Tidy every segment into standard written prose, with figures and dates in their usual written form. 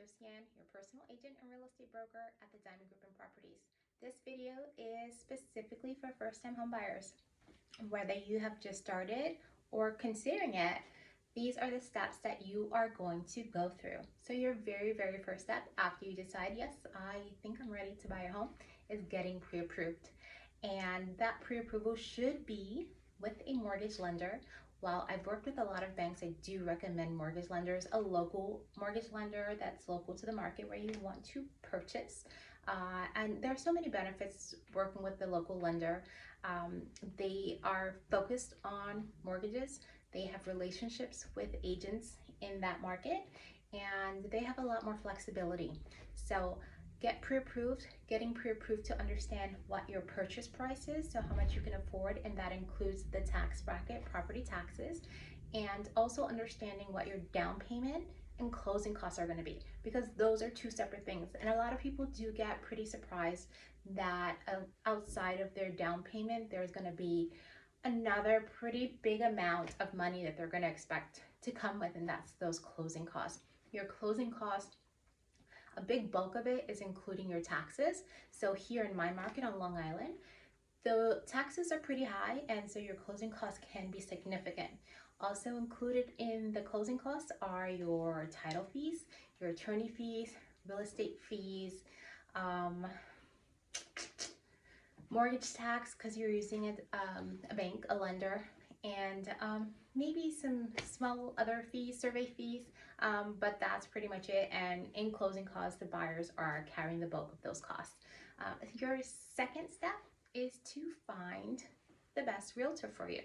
Scan, your personal agent and real estate broker at the Diamond Group and Properties. This video is specifically for first-time home buyers. Whether you have just started or considering it, these are the steps that you are going to go through. So your very first step after you decide, yes, I think I'm ready to buy a home, is getting pre-approved. And that pre-approval should be with a mortgage lender. While I've worked with a lot of banks, I do recommend mortgage lenders, a local mortgage lender that's local to the market where you want to purchase. And there are so many benefits working with the local lender. They are focused on mortgages. They have relationships with agents in that market, and they have a lot more flexibility. So get pre-approved, getting pre-approved to understand what your purchase price is, so how much you can afford, and that includes the tax bracket, property taxes, and also understanding what your down payment and closing costs are going to be, because those are two separate things. And a lot of people do get pretty surprised that outside of their down payment, there's going to be another pretty big amount of money that they're going to expect to come with, and that's those closing costs. Your closing costs, a big bulk of it is including your taxes. So here in my market on Long Island, the taxes are pretty high, and so your closing costs can be significant. Also included in the closing costs are your title fees, your attorney fees, real estate fees, mortgage tax because you're using a bank, a lender, and maybe some small other fees, survey fees, but that's pretty much it. And in closing costs, the buyers are carrying the bulk of those costs. Your second step is to find the best realtor for you.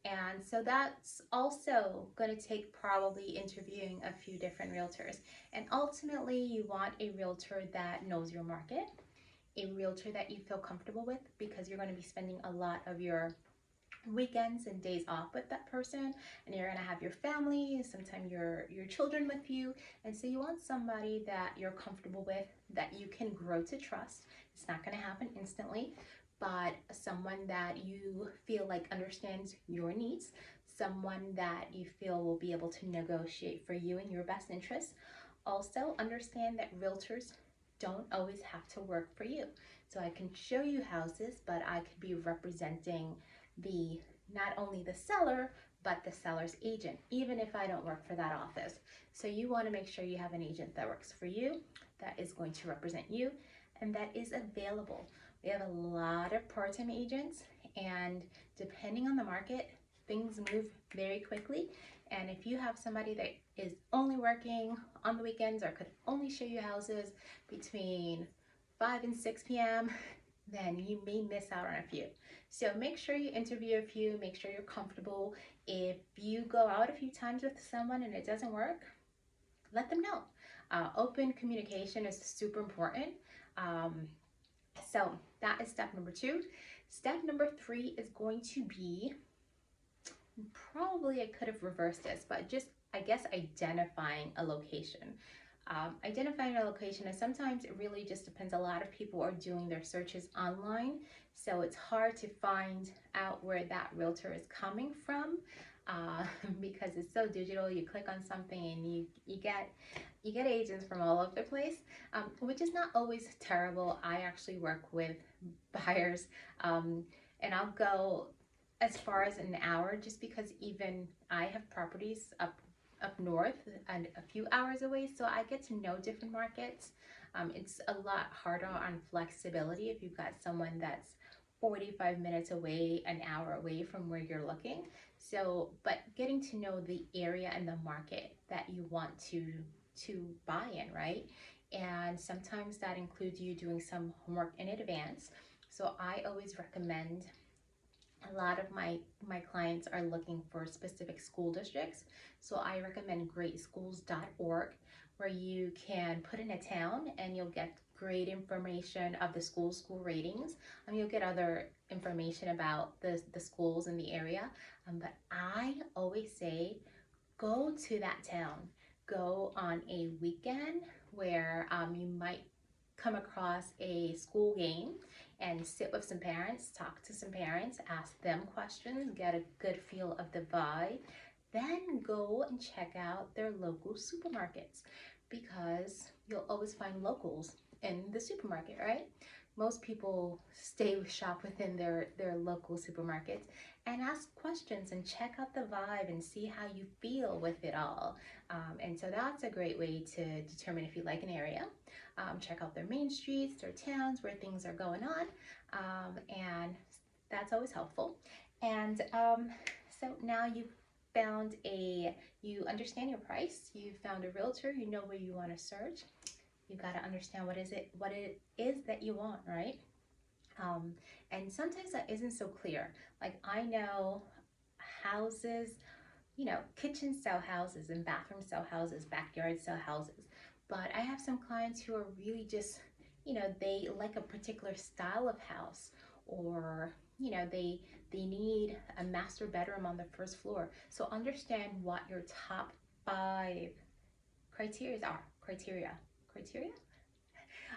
And so that's also going to take probably interviewing a few different realtors. And ultimately, you want a realtor that knows your market, a realtor that you feel comfortable with, because you're going to be spending a lot of your weekends and days off with that person, and you're going to have your family, sometimes your children with you, and so you want somebody that you're comfortable with, that you can grow to trust. It's not going to happen instantly, but someone that you feel like understands your needs, someone that you feel will be able to negotiate for you in your best interest. Also understand that realtors don't always have to work for you. So I can show you houses, but I could be representing not only the seller, but the seller's agent, even if I don't work for that office. So you want to make sure you have an agent that works for you, that is going to represent you, and that is available. We have a lot of part-time agents, and depending on the market, things move very quickly. And if you have somebody that is only working on the weekends or could only show you houses between 5 and 6 p.m., then you may miss out on a few. So make sure you interview a few, make sure you're comfortable. If you go out a few times with someone and it doesn't work, let them know. Open communication is super important. So that is step number 2. Step number 3 is going to be, probably I could have reversed this, but just, I guess, identifying a location. Identifying a location, and sometimes it really just depends. A lot of people are doing their searches online, so it's hard to find out where that realtor is coming from because it's so digital. You click on something and you get agents from all over the place, which is not always terrible. I actually work with buyers, and I'll go as far as an hour, just because even I have properties up north and a few hours away, so I get to know different markets. It's a lot harder on flexibility if you've got someone that's 45 minutes away, an hour away from where you're looking. So, but getting to know the area and the market that you want to buy in, right? And sometimes that includes you doing some homework in advance. So I always recommend, a lot of my clients are looking for specific school districts, so I recommend greatschools.org, where you can put in a town and you'll get great information of the school ratings. You'll get other information about the schools in the area, but I always say go to that town. Go on a weekend where you might come across a school game and sit with some parents, talk to some parents, ask them questions, get a good feel of the vibe, then go and check out their local supermarkets, because you'll always find locals in the supermarket, right? Most people shop within their local supermarkets and ask questions and check out the vibe and see how you feel with it all. And so that's a great way to determine if you like an area. Check out their main streets, their towns where things are going on, and that's always helpful. And so now you understand your price, you found a realtor, you know where you want to search. You got to understand what it is that you want, right? Um, and sometimes that isn't so clear. Like, I know houses, kitchens sell houses and bathrooms sell houses, backyards sell houses. But I have some clients who are really just, they like a particular style of house, or, they need a master bedroom on the first floor. So understand what your top five criteria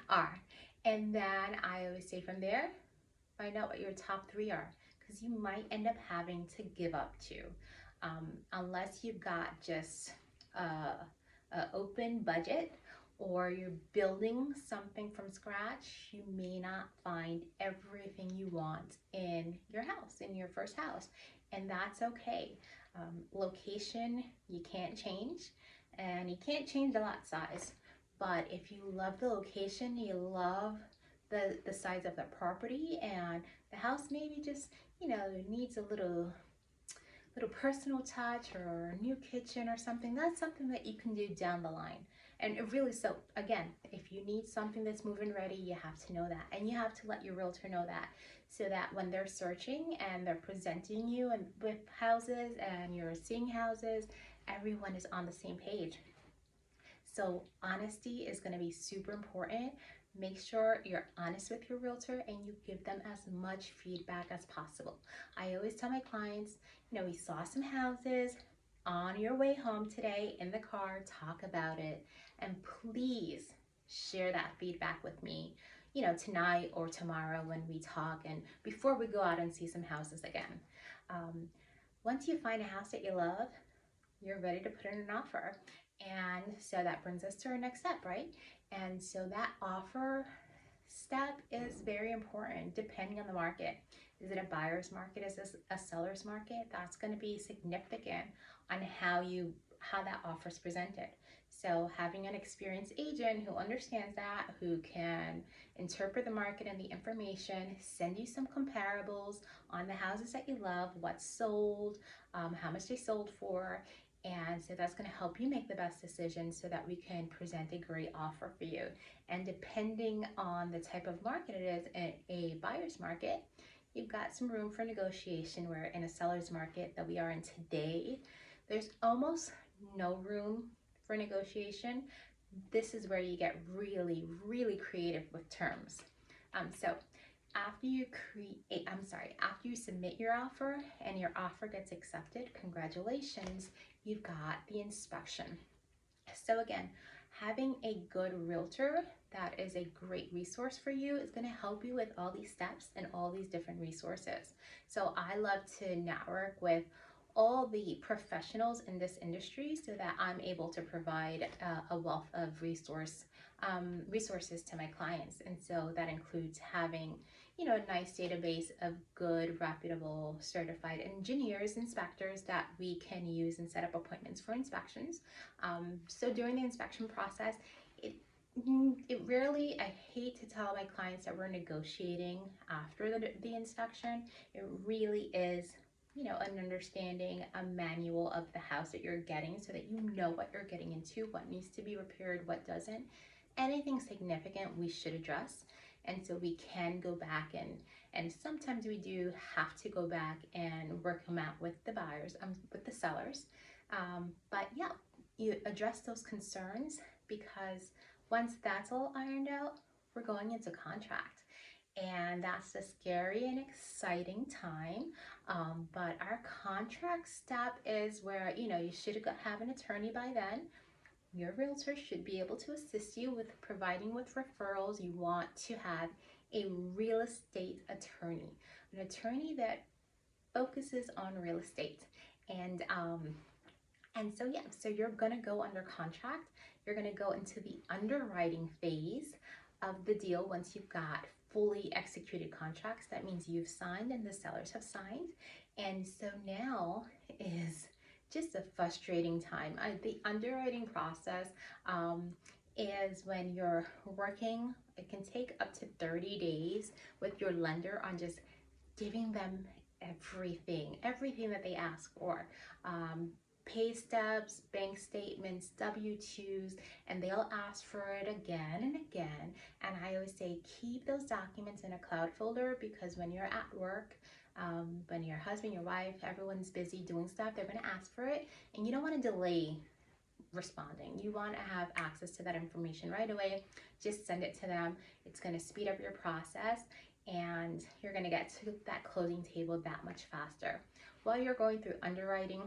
are. And then I always say from there, find out what your top three are, because you might end up having to give up two. Unless you've got just a open budget, or you're building something from scratch, you may not find everything you want in your house, in your first house, and that's okay. Location, you can't change, and you can't change the lot size, but if you love the location, you love the size of the property, and the house maybe just needs a little personal touch or a new kitchen or something, that's something that you can do down the line. And it really, so again, if you need something that's move-in ready, you have to know that, and you have to let your realtor know that, so that when they're searching and they're presenting you and with houses and you're seeing houses, everyone is on the same page. So honesty is going to be super important. Make sure you're honest with your realtor and you give them as much feedback as possible. I always tell my clients, we saw some houses on your way home today in the car, talk about it, and please share that feedback with me, tonight or tomorrow when we talk, and before we go out and see some houses again. Once you find a house that you love, you're ready to put in an offer. And so that brings us to our next step, right? And so that offer step is very important depending on the market. Is it a buyer's market? Is this a seller's market? That's going to be significant on how that offer is presented. So having an experienced agent who understands that, who can interpret the market and the information, send you some comparables on the houses that you love, what's sold, how much they sold for, and so that's going to help you make the best decision so that we can present a great offer for you. And depending on the type of market it is, in a buyer's market, you've got some room for negotiation, where in a seller's market that we are in today, there's almost no room for negotiation. This is where you get really, really creative with terms. So after you submit your offer and your offer gets accepted, congratulations, you've got the inspection. So again, having a good realtor that is a great resource for you is going to help you with all these steps and all these different resources. So I love to network with all the professionals in this industry so that I'm able to provide a wealth of resources to my clients. And so that includes having, a nice database of good, reputable, certified engineers, inspectors that we can use and set up appointments for inspections. So during the inspection process, it rarely, I hate to tell my clients that we're negotiating after the inspection. It really is, an understanding, a manual of the house that you're getting, so that you know what you're getting into, what needs to be repaired, what doesn't. Anything significant we should address. And so we can go back and sometimes we do have to go back and work them out with the buyers, with the sellers. But yeah, you address those concerns, because once that's all ironed out, we're going into contract. And that's a scary and exciting time. But our contract step is where, you should have an attorney by then. Your realtor should be able to assist you with providing with referrals. You want to have a real estate attorney, an attorney that focuses on real estate. And And so, yeah, so you're gonna go under contract. You're gonna go into the underwriting phase of the deal once you've got fully executed contracts. That means you've signed and the sellers have signed. And so now is just a frustrating time. The underwriting process is when you're working, it can take up to 30 days with your lender on just giving them everything that they ask for. Um, Pay stubs, bank statements, W-2s, and they'll ask for it again and again. And I always say, keep those documents in a cloud folder, because when you're at work, when your husband, your wife, everyone's busy doing stuff, they're gonna ask for it, and you don't wanna delay responding. You want to have access to that information right away. Just send it to them. It's going to speed up your process, and you're going to get to that closing table that much faster. While you're going through underwriting,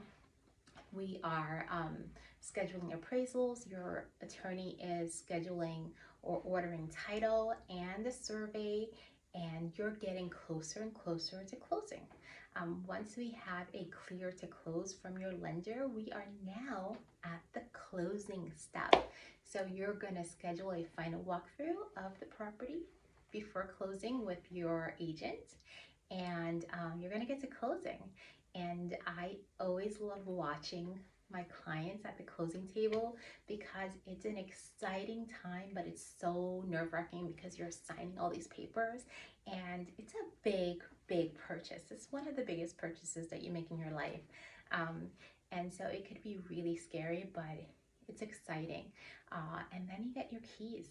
we are scheduling appraisals. Your attorney is scheduling or ordering title and the survey, and you're getting closer and closer to closing. Once we have a clear to close from your lender, we are now at the closing step. So you're going to schedule a final walkthrough of the property before closing with your agent, and you're going to get to closing. And I always love watching my clients at the closing table, because it's an exciting time, but it's so nerve-wracking because you're signing all these papers, and it's a big purchase. It's one of the biggest purchases that you make in your life. And so it could be really scary, but it's exciting. And then you get your keys.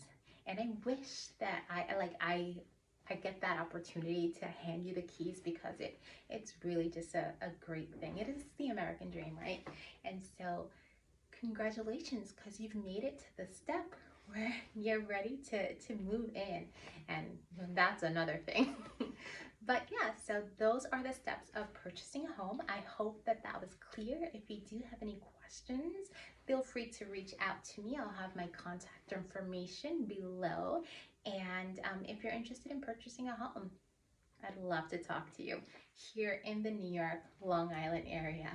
And I wish that I get that opportunity to hand you the keys, because it's really just a great thing. It is the American dream, right? And so congratulations, because you've made it to the step where you're ready to move in. And that's another thing. But yeah, so those are the steps of purchasing a home. I hope that that was clear. If you do have any questions, feel free to reach out to me. I'll have my contact information below. And if you're interested in purchasing a home, I'd love to talk to you here in the New York, Long Island area.